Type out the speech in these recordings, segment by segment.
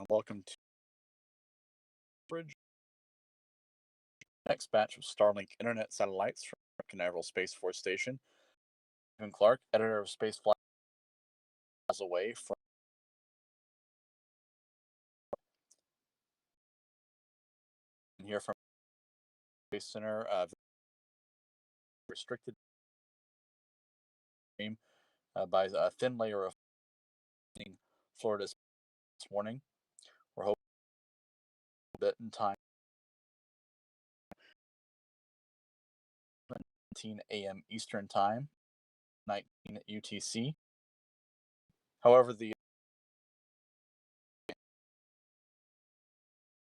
Welcome to Bridge. Next batch of Starlink internet satellites from Canaveral Space Force Station. Stephen Clark, editor of Spaceflight, miles away from here from Space Center. Restricted stream by a thin layer of Florida this morning. We're hoping a bit in time. 19 a.m. Eastern Time, 19 UTC. However, the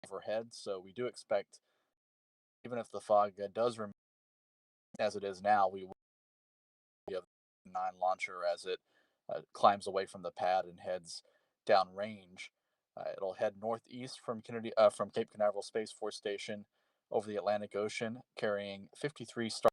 overhead, so we do expect, even if the fog does remain as it is now, we will have a 9 launcher as it climbs away from the pad and heads downrange. It'll head northeast from from Cape Canaveral Space Force Station over the Atlantic Ocean, carrying 53 Star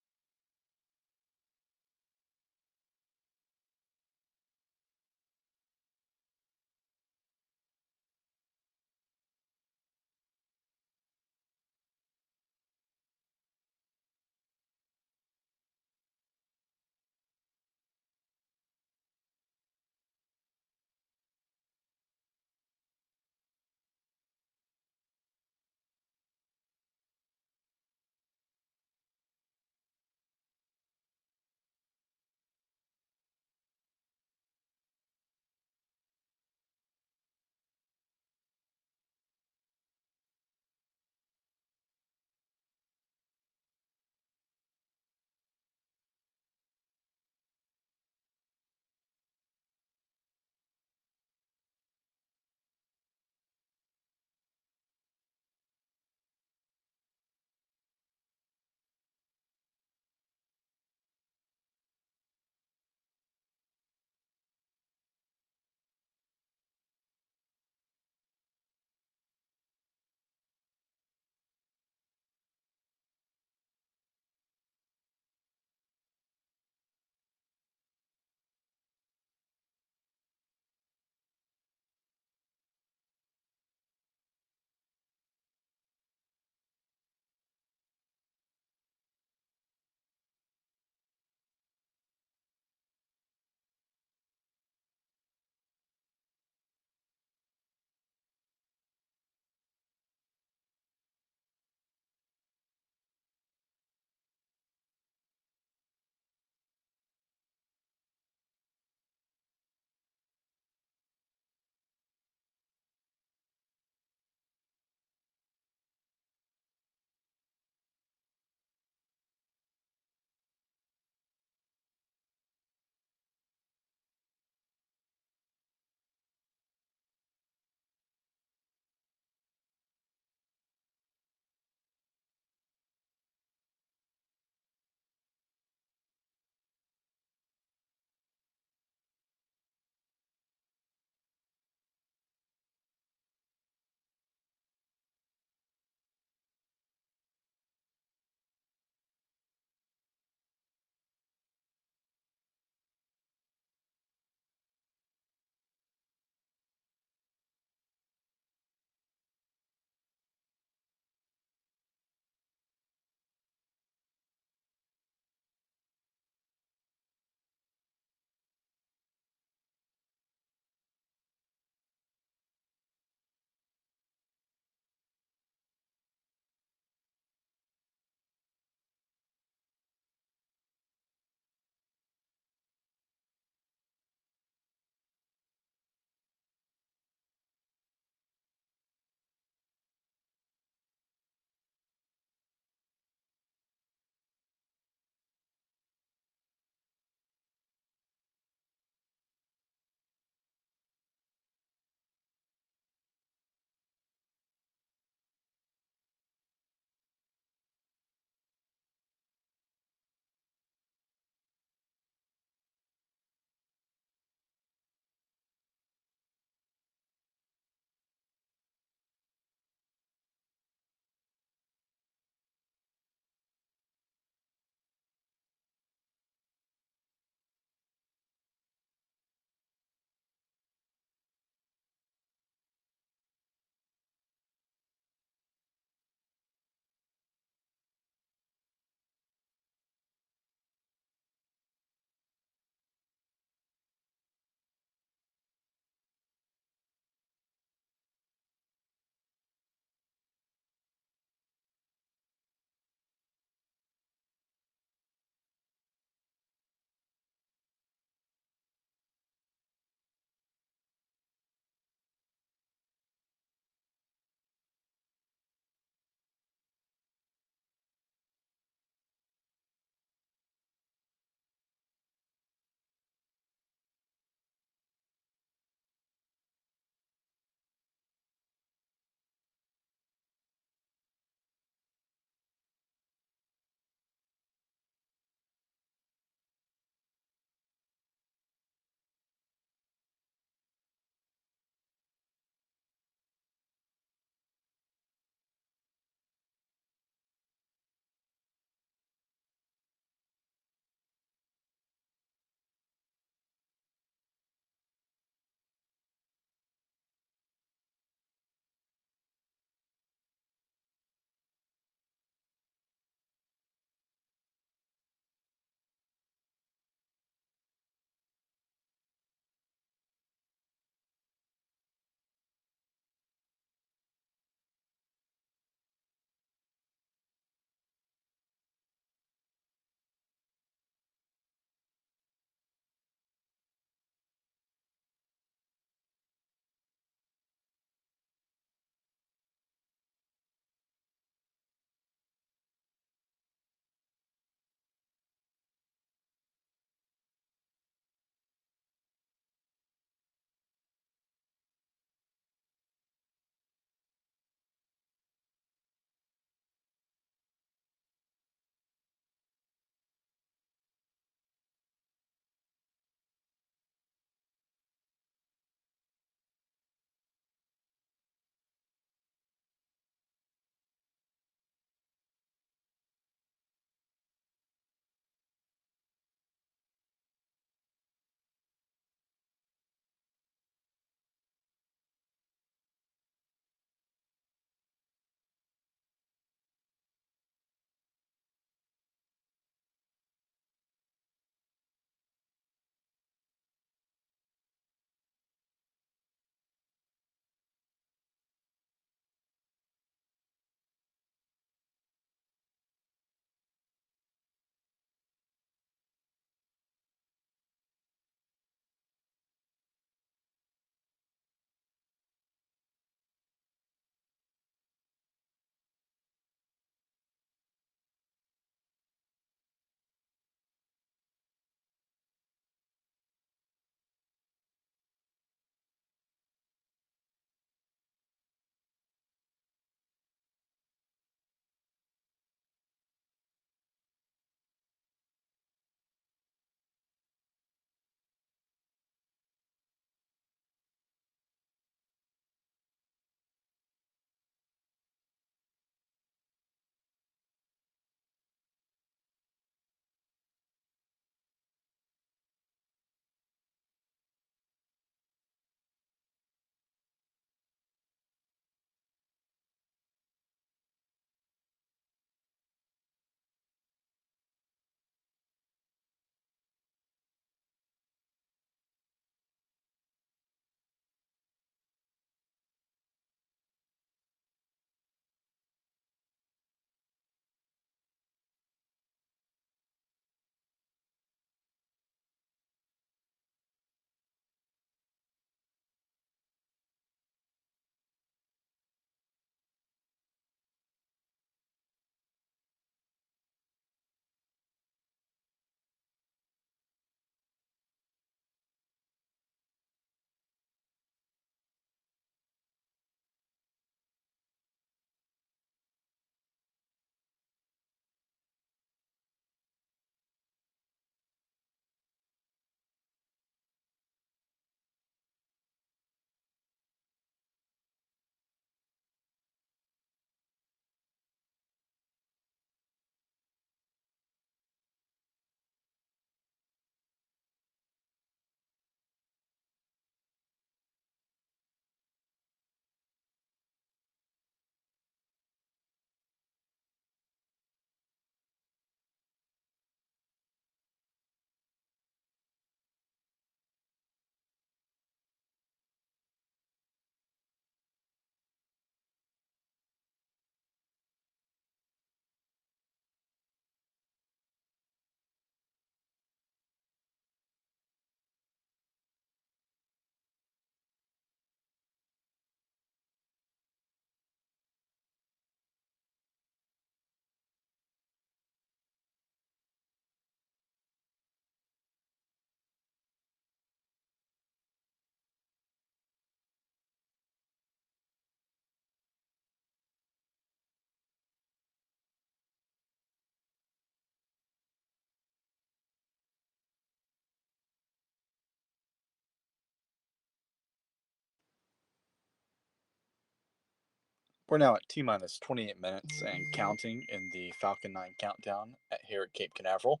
We're now at T minus 28 minutes and counting in the Falcon 9 countdown here at Cape Canaveral.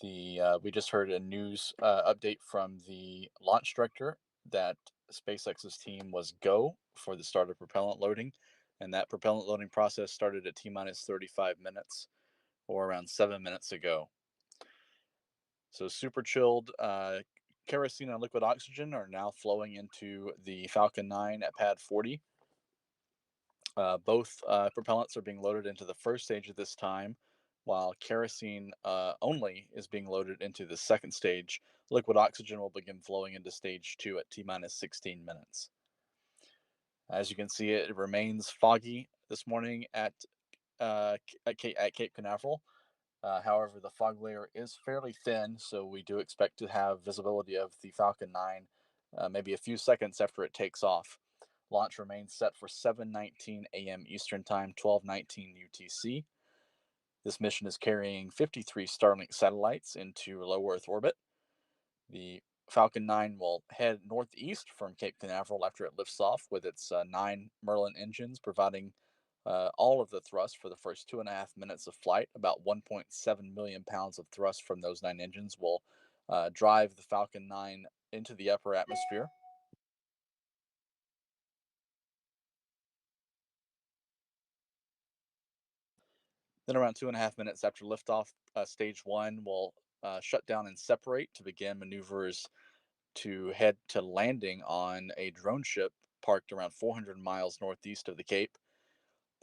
We just heard a news update from the launch director that SpaceX's team was go for the start of propellant loading, and that propellant loading process started at T minus 35 minutes, or around 7 minutes ago. So super chilled kerosene and liquid oxygen are now flowing into the Falcon 9 at pad 40. Both propellants are being loaded into the first stage at this time, while kerosene only is being loaded into the second stage. Liquid oxygen will begin flowing into stage 2 at T minus 16 minutes. As you can see, it remains foggy this morning at Cape Canaveral. However, the fog layer is fairly thin, so we do expect to have visibility of the Falcon 9 maybe a few seconds after it takes off. Launch remains set for 7:19 a.m. Eastern Time, 12:19 UTC. This mission is carrying 53 Starlink satellites into low Earth orbit. The Falcon 9 will head northeast from Cape Canaveral after it lifts off with its 9 Merlin engines, providing all of the thrust for the first 2.5 minutes of flight. About 1.7 million pounds of thrust from those 9 engines will drive the Falcon 9 into the upper atmosphere. Then, around 2.5 minutes after liftoff, stage 1 will shut down and separate to begin maneuvers to head to landing on a drone ship parked around 400 miles northeast of the Cape.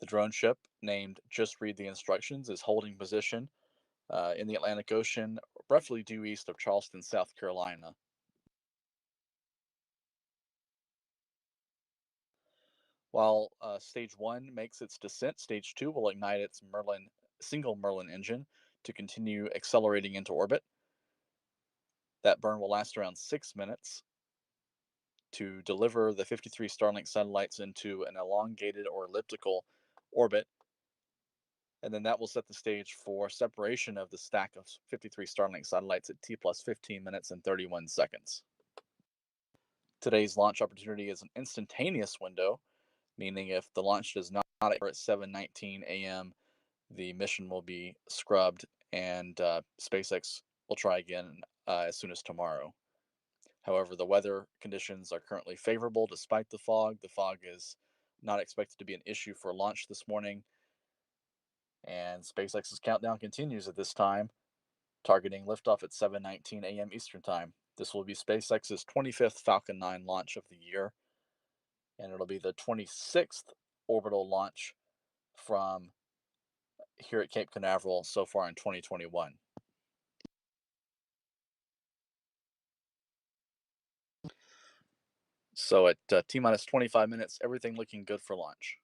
The drone ship, named Just Read the Instructions, is holding position in the Atlantic Ocean, roughly due east of Charleston, South Carolina. While stage 1 makes its descent, stage 2 will ignite its single Merlin engine to continue accelerating into orbit. That burn will last around 6 minutes to deliver the 53 Starlink satellites into an elongated or elliptical orbit. And then that will set the stage for separation of the stack of 53 Starlink satellites at T plus 15 minutes and 31 seconds. Today's launch opportunity is an instantaneous window, meaning if the launch does not occur at 7:19 a.m., the mission will be scrubbed and SpaceX will try again as soon as tomorrow. However, the weather conditions are currently favorable despite the fog. The fog is not expected to be an issue for launch this morning. And SpaceX's countdown continues at this time, targeting liftoff at 7:19 a.m. Eastern Time. This will be SpaceX's 25th Falcon 9 launch of the year, and it'll be the 26th orbital launch from here at Cape Canaveral so far in 2021. So at T minus 25 minutes, everything looking good for launch.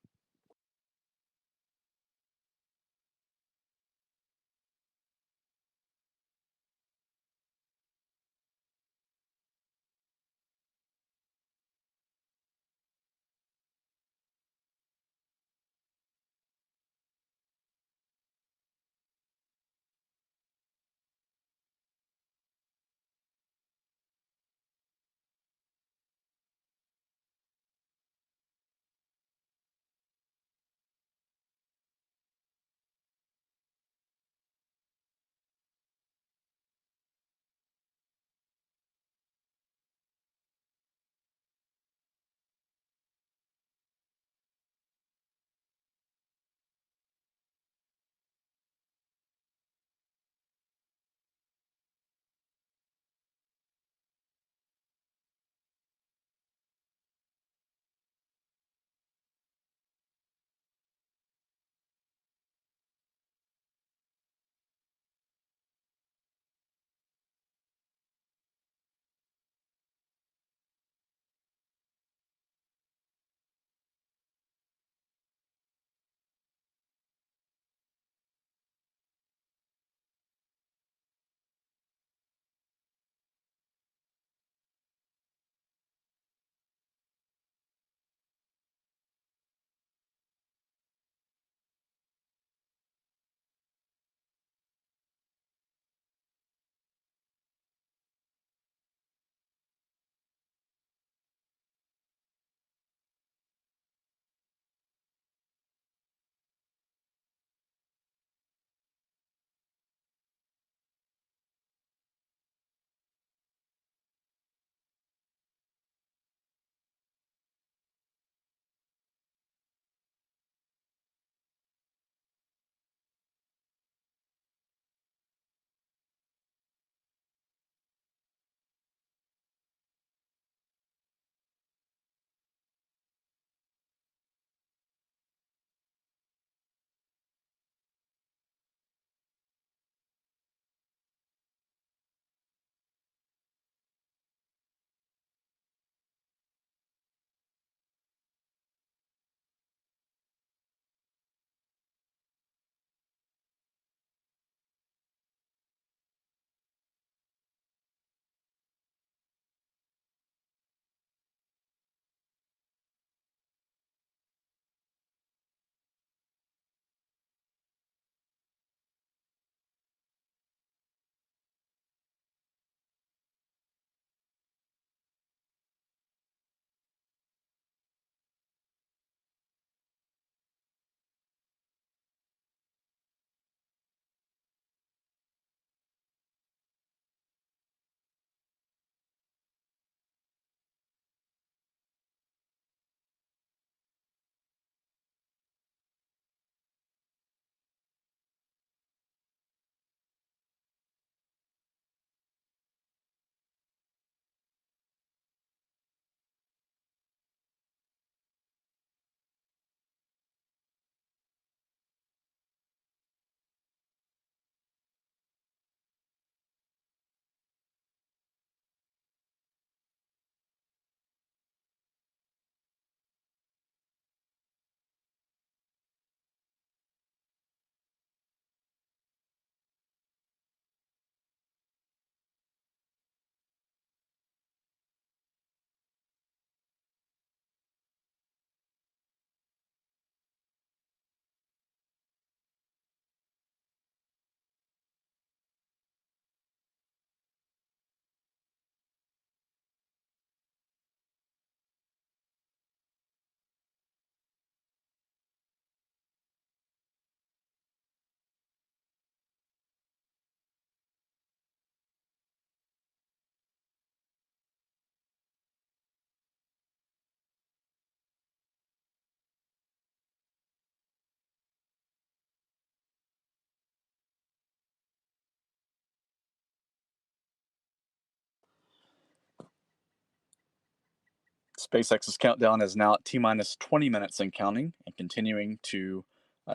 SpaceX's countdown is now at T minus 20 minutes and counting, and continuing to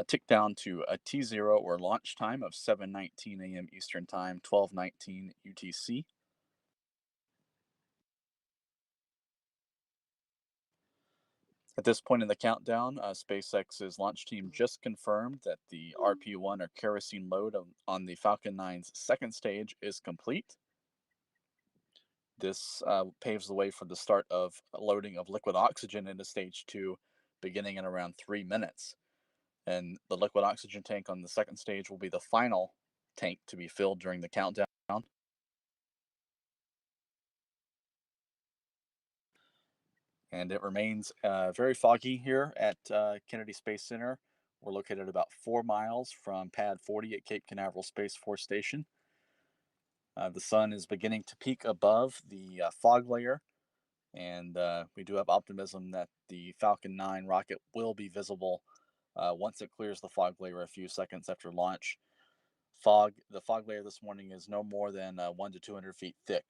tick down to a T0 or launch time of 7:19 a.m. Eastern Time, 12:19 UTC. At this point in the countdown, SpaceX's launch team just confirmed that the RP-1 or kerosene load on the Falcon 9's second stage is complete. This paves the way for the start of loading of liquid oxygen into stage two, beginning in around 3 minutes. And the liquid oxygen tank on the second stage will be the final tank to be filled during the countdown. And it remains very foggy here at Kennedy Space Center. We're located about 4 miles from Pad 40 at Cape Canaveral Space Force Station. The sun is beginning to peak above the fog layer, and we do have optimism that the Falcon 9 rocket will be visible once it clears the fog layer a few seconds after launch. The fog layer this morning is no more than 1 to 200 feet thick.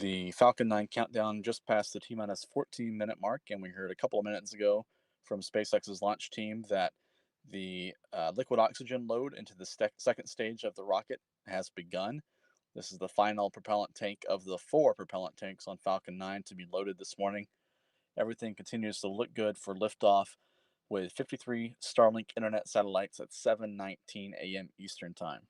The Falcon 9 countdown just passed the T minus 14-minute mark, and we heard a couple of minutes ago from SpaceX's launch team that the liquid oxygen load into the second stage of the rocket has begun. This is the final propellant tank of the four propellant tanks on Falcon 9 to be loaded this morning. Everything continues to look good for liftoff with 53 Starlink internet satellites at 7:19 a.m. Eastern Time.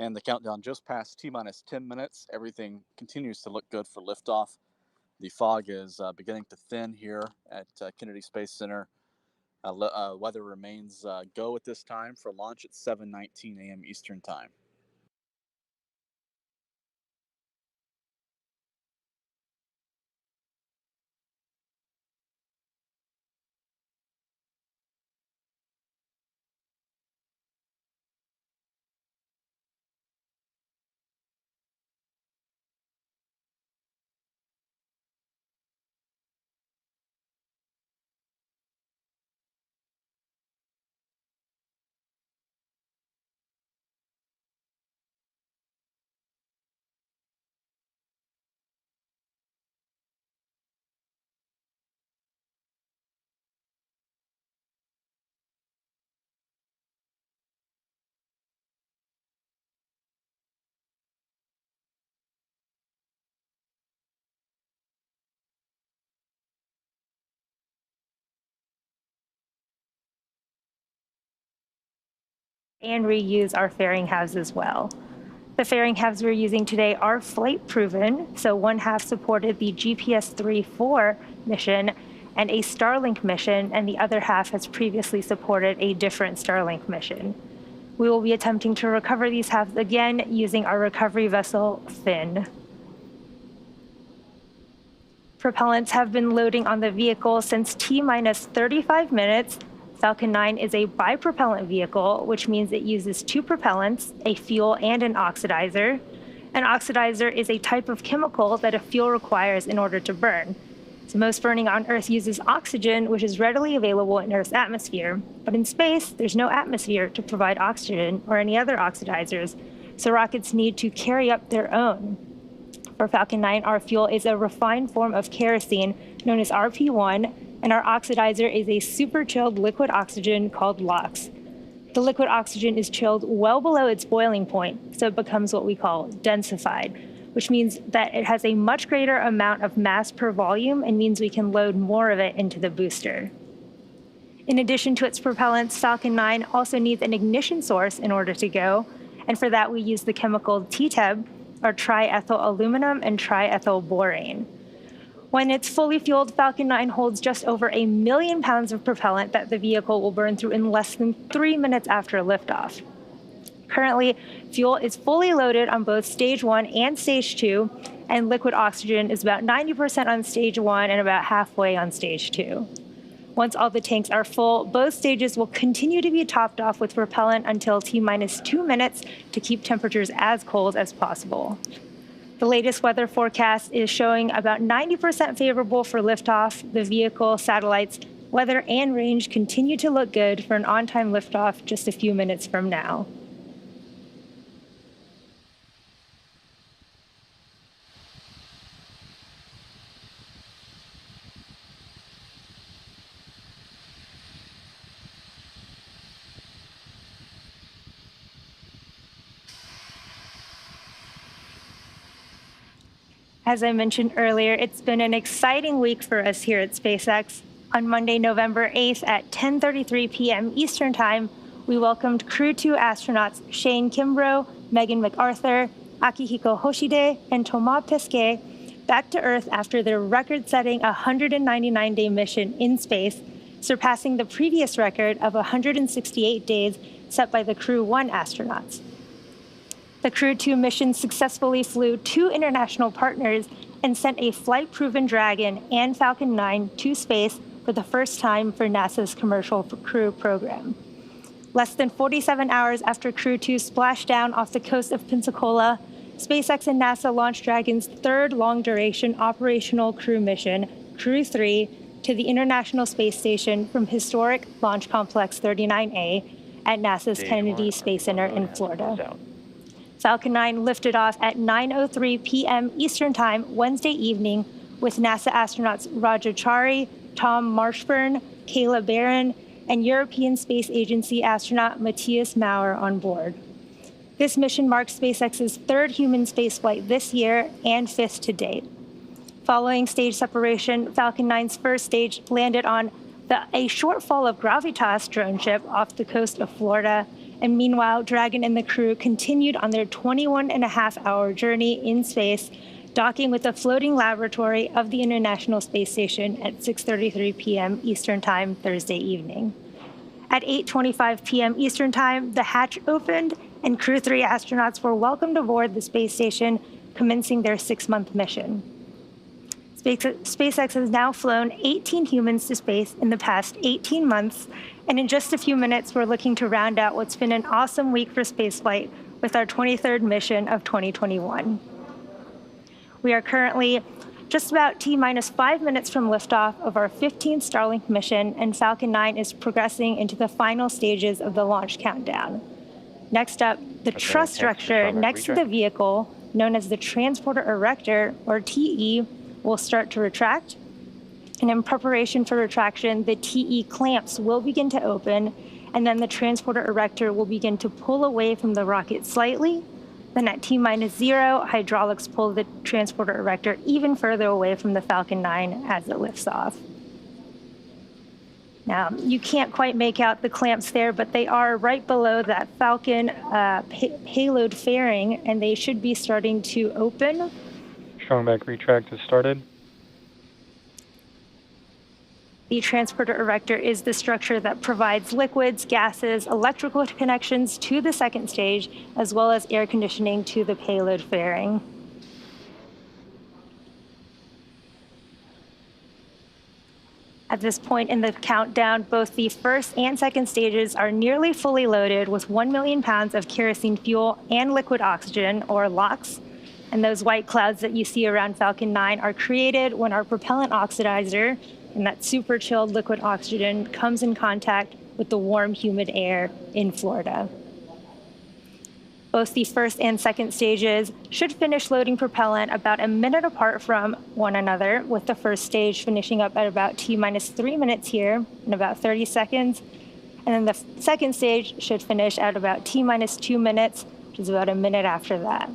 And the countdown just passed T minus 10 minutes. Everything continues to look good for liftoff. The fog is beginning to thin here at Kennedy Space Center. Weather remains go at this time for launch at 7:19 a.m. Eastern Time. and reuse our fairing halves as well. The fairing halves we're using today are flight proven, so one half supported the GPS 3-4 mission and a Starlink mission, and the other half has previously supported a different Starlink mission. We will be attempting to recover these halves again using our recovery vessel, Finn. Propellants have been loading on the vehicle since T-minus 35 minutes. Falcon 9 is a bipropellant vehicle, which means it uses two propellants, a fuel and an oxidizer. An oxidizer is a type of chemical that a fuel requires in order to burn. So most burning on Earth uses oxygen, which is readily available in Earth's atmosphere. But in space, there's no atmosphere to provide oxygen or any other oxidizers, so rockets need to carry up their own. For Falcon 9, our fuel is a refined form of kerosene known as RP1, and our oxidizer is a super chilled liquid oxygen called LOX. The liquid oxygen is chilled well below its boiling point, so it becomes what we call densified, which means that it has a much greater amount of mass per volume and means we can load more of it into the booster. In addition to its propellants, Falcon 9 also needs an ignition source in order to go, and for that we use the chemical TTEB, or triethyl aluminum and triethyl borane. When it's fully fueled, Falcon 9 holds just over 1 million pounds of propellant that the vehicle will burn through in less than 3 minutes after liftoff. Currently, fuel is fully loaded on both Stage 1 and Stage 2, and liquid oxygen is about 90% on Stage 1 and about halfway on Stage 2. Once all the tanks are full, both stages will continue to be topped off with propellant until T-minus 2 minutes to keep temperatures as cold as possible. The latest weather forecast is showing about 90% favorable for liftoff. The vehicle, satellites, weather, and range continue to look good for an on-time liftoff just a few minutes from now. As I mentioned earlier, it's been an exciting week for us here at SpaceX. On Monday, November 8th at 10:33 p.m. Eastern Time, we welcomed Crew 2 astronauts Shane Kimbrough, Megan McArthur, Akihiko Hoshide, and Thomas Pesquet back to Earth after their record-setting 199-day mission in space, surpassing the previous record of 168 days set by the Crew 1 astronauts. The Crew 2 mission successfully flew 2 international partners and sent a flight-proven Dragon and Falcon 9 to space for the first time for NASA's Commercial Crew program. Less than 47 hours after Crew 2 splashed down off the coast of Pensacola, SpaceX and NASA launched Dragon's third long-duration operational crew mission, Crew 3, to the International Space Station from historic Launch Complex 39A at NASA's Kennedy Space Center in Florida. Falcon 9 lifted off at 9:03 p.m. Eastern Time Wednesday evening with NASA astronauts Roger Chari, Tom Marshburn, Kayla Barron, and European Space Agency astronaut Matthias Maurer on board. This mission marks SpaceX's third human spaceflight this year and 5th to date. Following stage separation, Falcon 9's first stage landed on a shortfall of Gravitas drone ship off the coast of Florida. And meanwhile, Dragon and the crew continued on their 21.5-hour journey in space, docking with the floating laboratory of the International Space Station at 6:33 p.m. Eastern Time Thursday evening. At 8:25 p.m. Eastern Time, the hatch opened and Crew 3 astronauts were welcomed aboard the space station, commencing their 6-month mission. SpaceX has now flown 18 humans to space in the past 18 months, and in just a few minutes, we're looking to round out what's been an awesome week for spaceflight with our 23rd mission of 2021. We are currently just about T-minus 5 minutes from liftoff of our 15th Starlink mission, and Falcon 9 is progressing into the final stages of the launch countdown. Next up, the truss structure next to the vehicle, known as the Transporter Erector, or TE, will start to retract. And in preparation for retraction, the TE clamps will begin to open, and then the Transporter Erector will begin to pull away from the rocket slightly. Then at T-minus 0, hydraulics pull the Transporter Erector even further away from the Falcon 9 as it lifts off. Now, you can't quite make out the clamps there, but they are right below that Falcon payload fairing, and they should be starting to open. Strong back retract has started. The transporter erector is the structure that provides liquids, gases, electrical connections to the second stage, as well as air conditioning to the payload fairing. At this point in the countdown, both the first and second stages are nearly fully loaded with 1 million pounds of kerosene fuel and liquid oxygen, or LOX. And those white clouds that you see around Falcon 9 are created when our propellant oxidizer, and that super chilled liquid oxygen, comes in contact with the warm, humid air in Florida. Both the first and second stages should finish loading propellant about a minute apart from one another, with the first stage finishing up at about T-minus 3 minutes here in about 30 seconds. And then the second stage should finish at about T-minus 2 minutes, which is about a minute after that.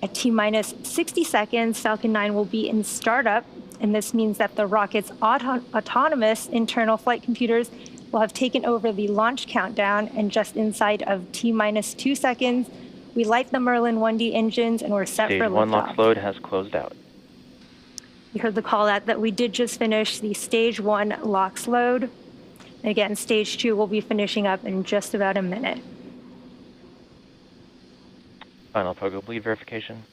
At T-minus 60 seconds, Falcon 9 will be in startup, and this means that the rocket's autonomous internal flight computers will have taken over the launch countdown, and just inside of T-minus 2 seconds, we light the Merlin 1D engines and we're set for liftoff. Stage 1 LOX load has closed out. You heard the call out that we did just finish the Stage 1 LOX load. And again, Stage 2 will be finishing up in just about a minute. Final Pogo bleed verification.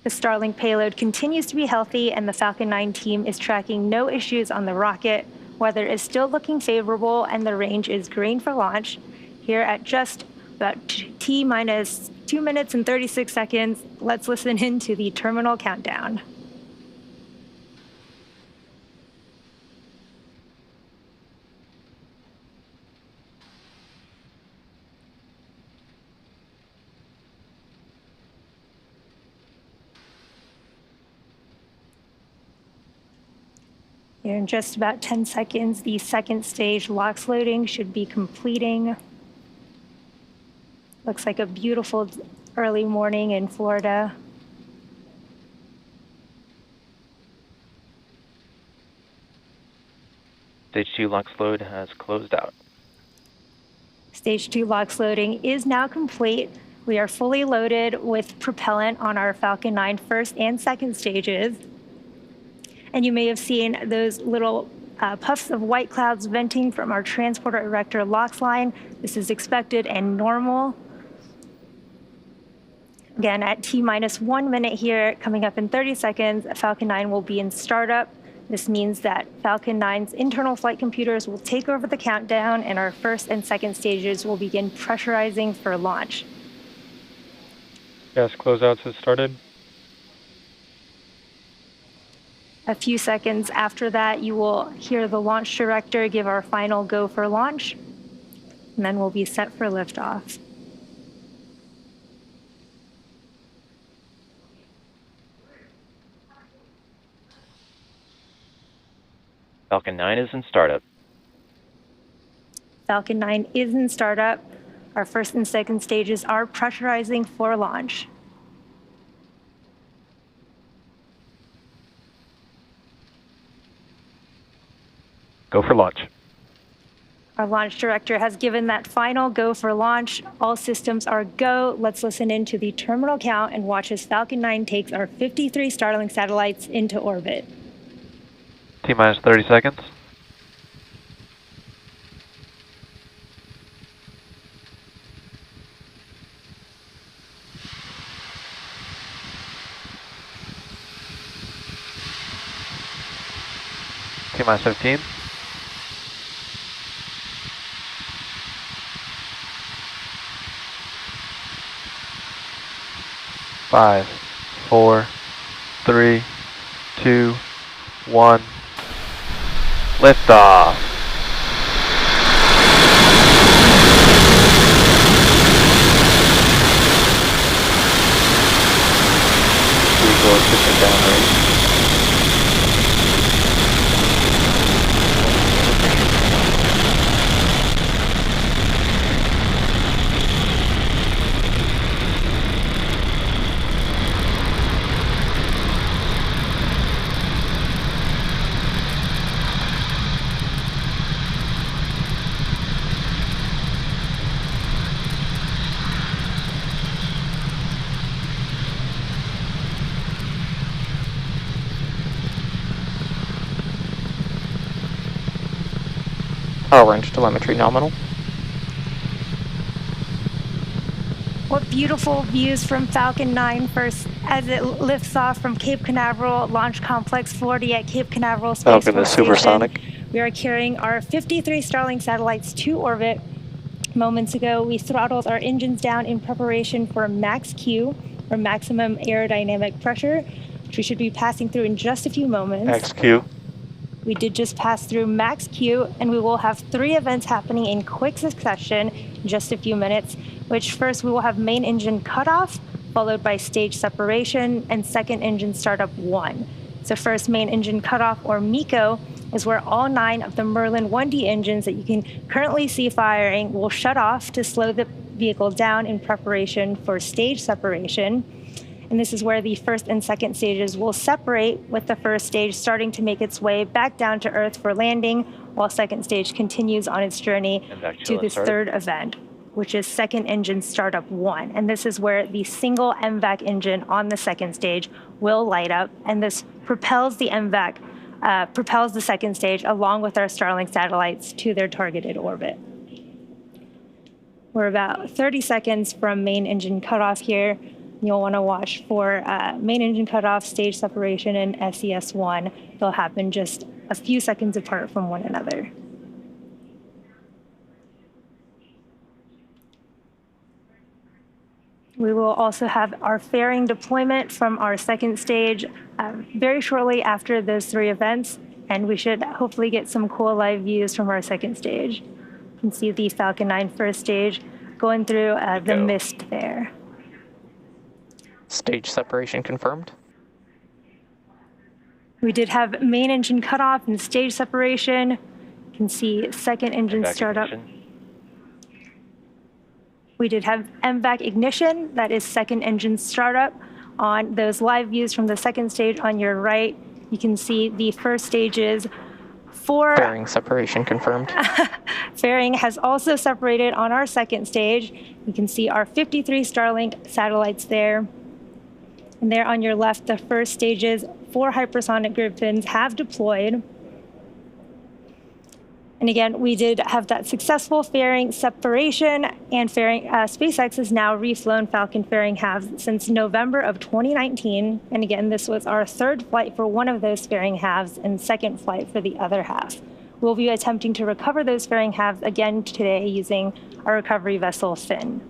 The Starlink payload continues to be healthy, and the Falcon 9 team is tracking no issues on the rocket. Weather is still looking favorable, and the range is green for launch. Here at just about T-minus 2 minutes and 36 seconds, let's listen in to the terminal countdown. Here in just about 10 seconds, the second stage LOX loading should be completing. Looks like a beautiful early morning in Florida. Stage 2 LOX load has closed out. Stage 2 LOX loading is now complete. We are fully loaded with propellant on our Falcon 9 first and second stages. And you may have seen those little puffs of white clouds venting from our transporter erector LOX line. This is expected and normal. Again, at T-minus 1 minute here, coming up in 30 seconds, Falcon 9 will be in startup. This means that Falcon 9's internal flight computers will take over the countdown, and our first and second stages will begin pressurizing for launch. Gas closeouts has started. A few seconds after that, you will hear the launch director give our final go for launch, and then we'll be set for liftoff. Falcon 9 is in startup. Falcon 9 is in startup. Our first and second stages are pressurizing for launch. Go for launch. Our launch director has given that final go for launch. All systems are go. Let's listen in to the terminal count and watch as Falcon 9 takes our 53 Starlink satellites into orbit. T-minus 30 seconds. T-minus 15. 5, 4, 3, 2, 1. Liftoff. Vehicle is shifting downrange. Power range telemetry nominal. What beautiful views from Falcon 9 first as it lifts off from Cape Canaveral Launch Complex 40 at Cape Canaveral Space Falcon is Force Station. supersonic. We are carrying our 53 Starlink satellites to orbit. Moments ago, we throttled our engines down in preparation for max Q, or maximum aerodynamic pressure, which we should be passing through in just a few moments. XQ. We did just pass through max Q, and we will have 3 events happening in quick succession in just a few minutes, which first we will have main engine cutoff, followed by stage separation, and second engine startup 1. So first main engine cutoff, or MECO, is where all 9 of the Merlin 1D engines that you can currently see firing will shut off to slow the vehicle down in preparation for stage separation. And this is where the first and second stages will separate, with the first stage starting to make its way back down to Earth for landing, while second stage continues on its journey to the third event, which is second engine startup 1. And this is where the single MVAC engine on the second stage will light up, and this propels the MVAC, propels the second stage along with our Starlink satellites to their targeted orbit. We're about 30 seconds from main engine cutoff here. You'll want to watch for main engine cutoff, stage separation, and SES-1. They'll happen just a few seconds apart from one another. We will also have our fairing deployment from our second stage very shortly after those 3 events, and we should hopefully get some cool live views from our second stage. You can see the Falcon 9 first stage going through the mist there. Stage separation confirmed. We did have main engine cutoff and stage separation. You can see second engine startup. We did have MVAC ignition, that is second engine startup. On those live views from the second stage on your right, you can see the first stages for... Fairing separation confirmed. Fairing has also separated on our second stage. You can see our 53 Starlink satellites there. And there on your left, the first stages, 4 hypersonic Griffins have deployed. And again, we did have that successful fairing separation, and fairing, SpaceX has now reflown Falcon fairing halves since November of 2019. And again, this was our 3rd flight for one of those fairing halves and 2nd flight for the other half. We'll be attempting to recover those fairing halves again today using our recovery vessel Finn.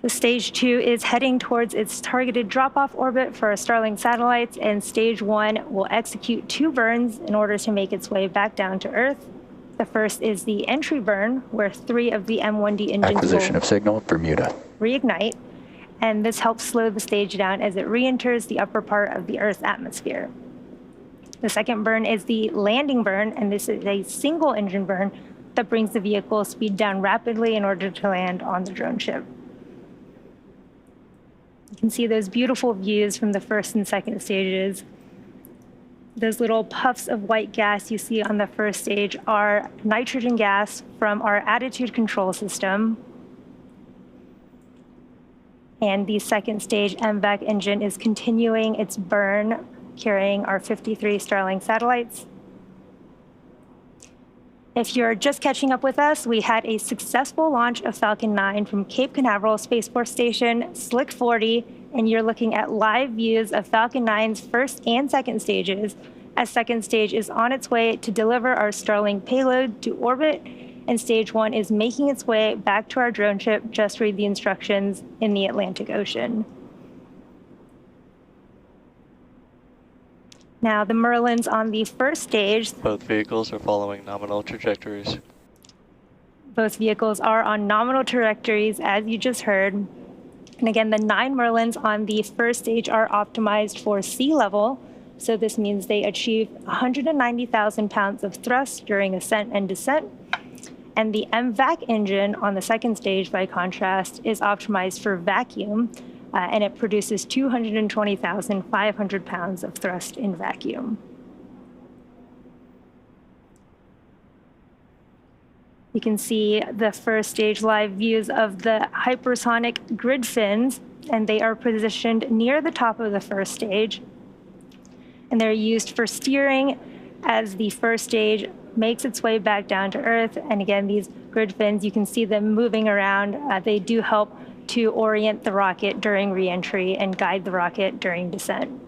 The stage 2 is heading towards its targeted drop-off orbit for our Starlink satellites, and stage 1 will execute 2 burns in order to make its way back down to Earth. The first is the entry burn, where 3 of the M1D engines Acquisition of signal, Bermuda. Reignite, and this helps slow the stage down as it re-enters the upper part of the Earth's atmosphere. The second burn is the landing burn, and this is a single engine burn that brings the vehicle speed down rapidly in order to land on the drone ship. You can see those beautiful views from the first and second stages. Those little puffs of white gas you see on the first stage are nitrogen gas from our attitude control system. And the second stage MVAC engine is continuing its burn, carrying our 53 Starlink satellites. If you're just catching up with us, we had a successful launch of Falcon 9 from Cape Canaveral Space Force Station, Slick 40, and you're looking at live views of Falcon 9's first and second stages, as second stage is on its way to deliver our Starlink payload to orbit, and stage 1 is making its way back to our drone ship. Just read the instructions in the Atlantic Ocean. Now, the Merlins on the first stage. Both vehicles are following nominal trajectories. Both vehicles are on nominal trajectories, as you just heard. And again, the 9 Merlins on the first stage are optimized for sea level. So this means they achieve 190,000 pounds of thrust during ascent and descent. And the MVAC engine on the second stage, by contrast, is optimized for vacuum. And it produces 220,500 pounds of thrust in vacuum. You can see the first stage live views of the hypersonic grid fins, and they are positioned near the top of the first stage. And they're used for steering as the first stage makes its way back down to Earth. And again, these grid fins, you can see them moving around. They do help to orient the rocket during reentry and guide the rocket during descent.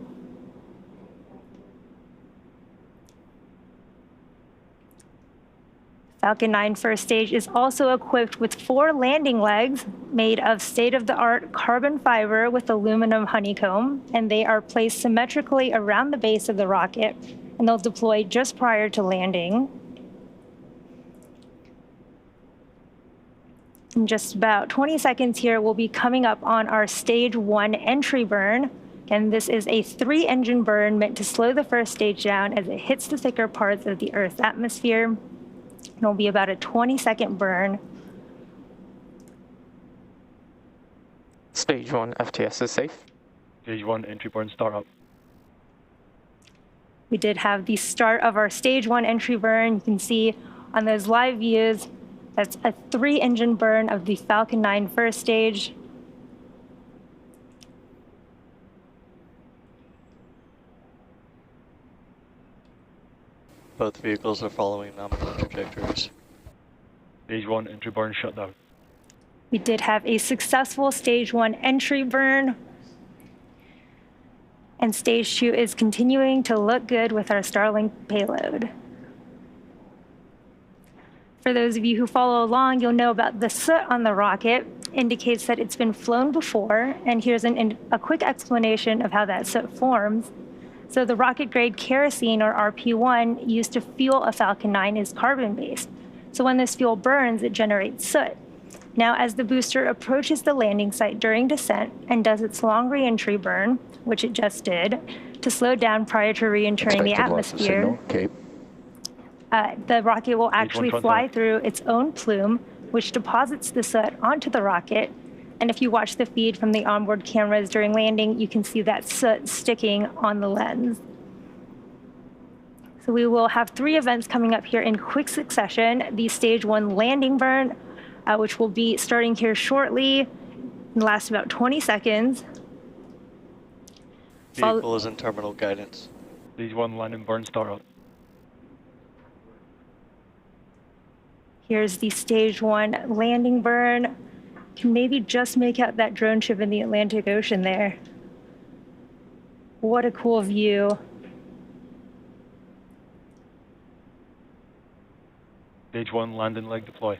Falcon 9 first stage is also equipped with 4 landing legs made of state-of-the-art carbon fiber with aluminum honeycomb, and they are placed symmetrically around the base of the rocket, and they'll deploy just prior to landing. In just about 20 seconds here, we'll be coming up on our stage 1 entry burn. And this is a 3-engine burn meant to slow the first stage down as it hits the thicker parts of the Earth's atmosphere. It'll be about a 20-second burn. Stage 1 FTS is safe. Stage 1 entry burn startup. We did have the start of our stage 1 entry burn. You can see on those live views, that's a 3-engine burn of the Falcon 9 first stage. Both vehicles are following nominal trajectories. Stage 1 entry burn shutdown. We did have a successful stage 1 entry burn. And stage 2 is continuing to look good with our Starlink payload. For those of you who follow along, you'll know about the soot on the rocket indicates that it's been flown before. And here's a quick explanation of how that soot forms. So the rocket-grade kerosene, or RP1, used to fuel a Falcon 9 is carbon-based. So when this fuel burns, it generates soot. Now, as the booster approaches the landing site during descent and does its long re-entry burn, which it just did, to slow down prior to re-entering the atmosphere, the rocket will actually fly through its own plume, which deposits the soot onto the rocket. And if you watch the feed from the onboard cameras during landing, you can see that soot sticking on the lens. So we will have 3 events coming up here in quick succession. The stage 1 landing burn, which will be starting here shortly and last about 20 seconds. Vehicle is in terminal guidance. Stage 1 landing burn startup. Here's the stage 1 landing burn. Can maybe just make out that drone ship in the Atlantic Ocean there. What a cool view. Stage 1 landing leg deploy.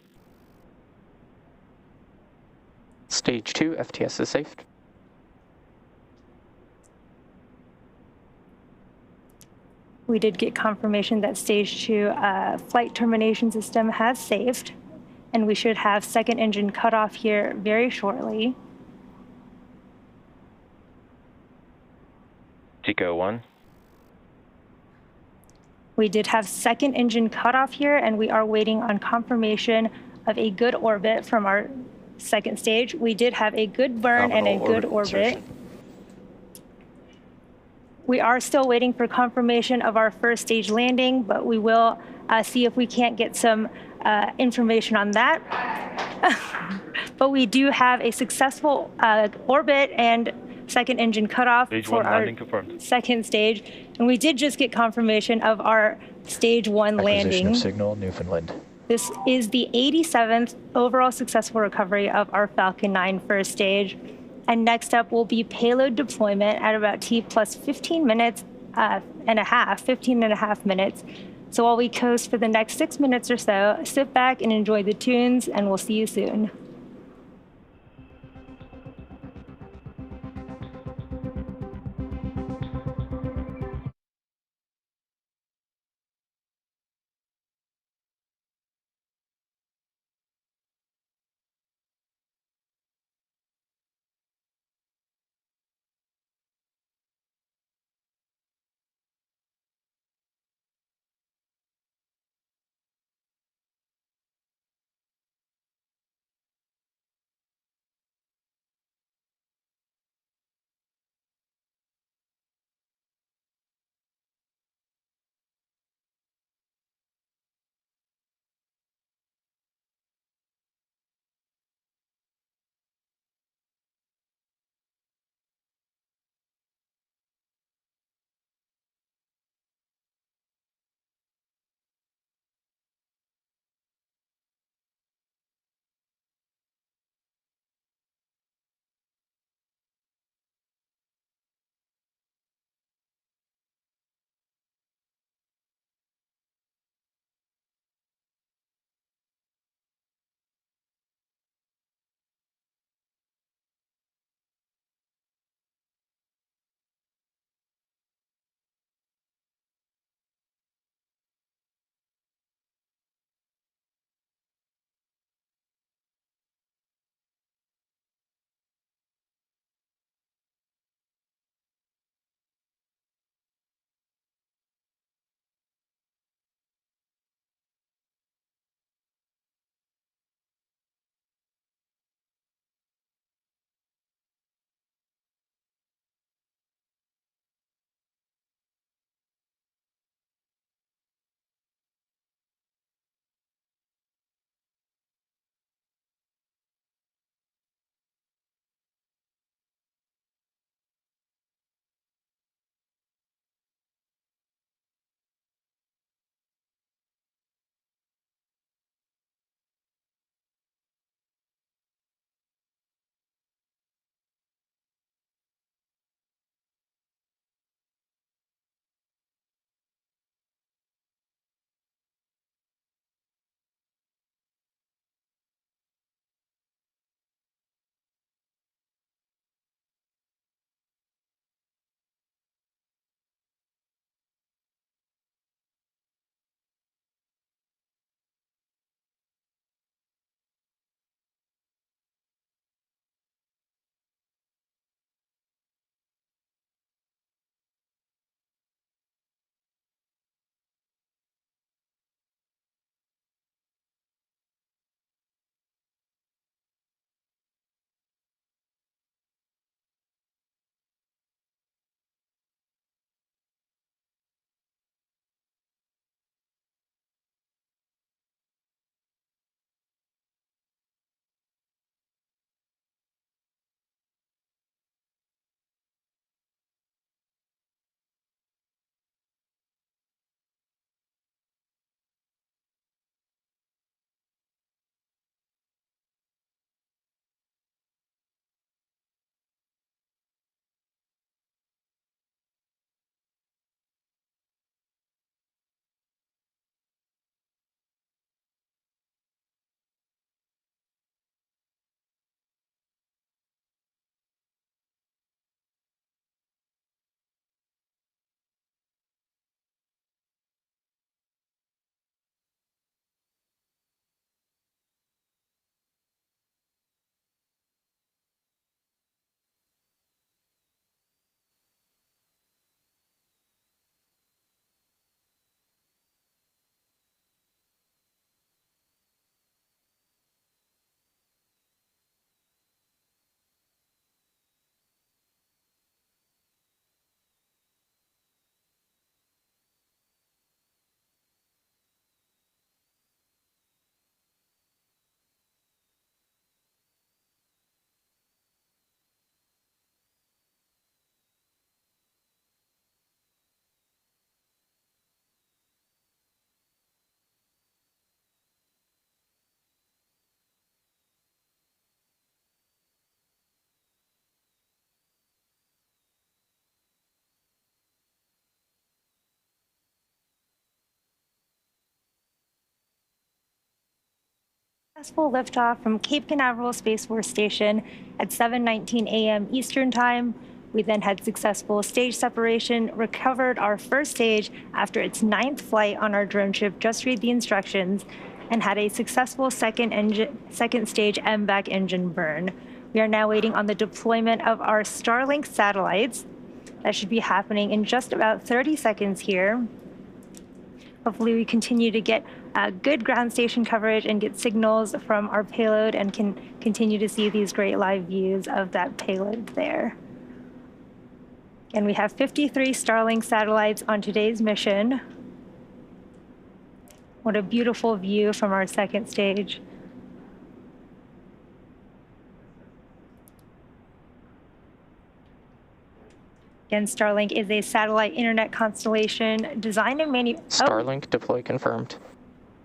Stage 2 FTS is safe. We did get confirmation that stage 2 flight termination system has saved, and we should have second engine cutoff here very shortly. Tico 1. We did have second engine cutoff here, and we are waiting on confirmation of a good orbit from our second stage. We did have a good burn and a good orbit. We are still waiting for confirmation of our first stage landing, but we will see if we can't get some information on that. But we do have a successful orbit and second engine cutoff for our second stage. And we did just get confirmation of our stage 1 landing. Of signal, Newfoundland. This is the 87th overall successful recovery of our Falcon 9 first stage. And next up will be payload deployment at about T plus 15 minutes and a half, 15 and a half minutes. So while we coast for the next 6 minutes or so, sit back and enjoy the tunes, and we'll see you soon. Successful liftoff from Cape Canaveral Space Force Station at 7:19 a.m. Eastern Time. We then had successful stage separation, recovered our first stage after its 9th flight on our drone ship, Just Read the Instructions, and had a successful second stage MVAC engine burn. We are now waiting on the deployment of our Starlink satellites. That should be happening in just about 30 seconds here. Hopefully we continue to get good ground station coverage and get signals from our payload and can continue to see these great live views of that payload there. And we have 53 Starlink satellites on today's mission. What a beautiful view from our second stage. Again, Starlink is a satellite internet constellation designed and Starlink deploy confirmed.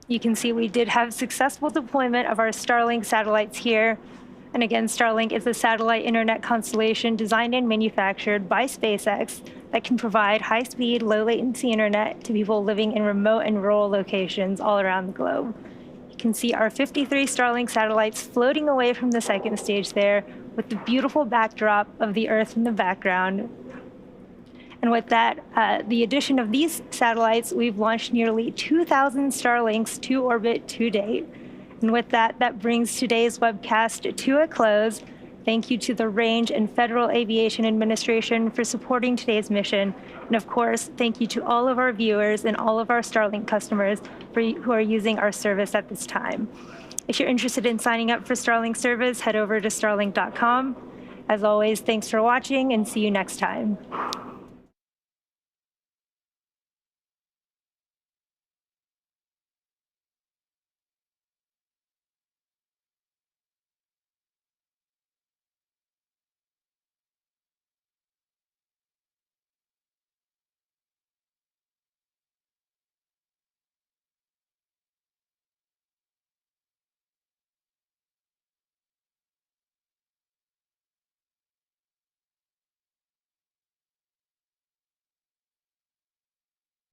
You can see we did have successful deployment of our Starlink satellites here. And again, Starlink is a satellite internet constellation designed and manufactured by SpaceX that can provide high-speed, low-latency internet to people living in remote and rural locations all around the globe. You can see our 53 Starlink satellites floating away from the second stage there with the beautiful backdrop of the Earth in the background. And with that, the addition of these satellites, we've launched nearly 2,000 Starlinks to orbit to date. And with that, that brings today's webcast to a close. Thank you to the Range and Federal Aviation Administration for supporting today's mission. And of course, thank you to all of our viewers and all of our Starlink customers who are using our service at this time. If you're interested in signing up for Starlink service, head over to starlink.com. As always, thanks for watching and see you next time.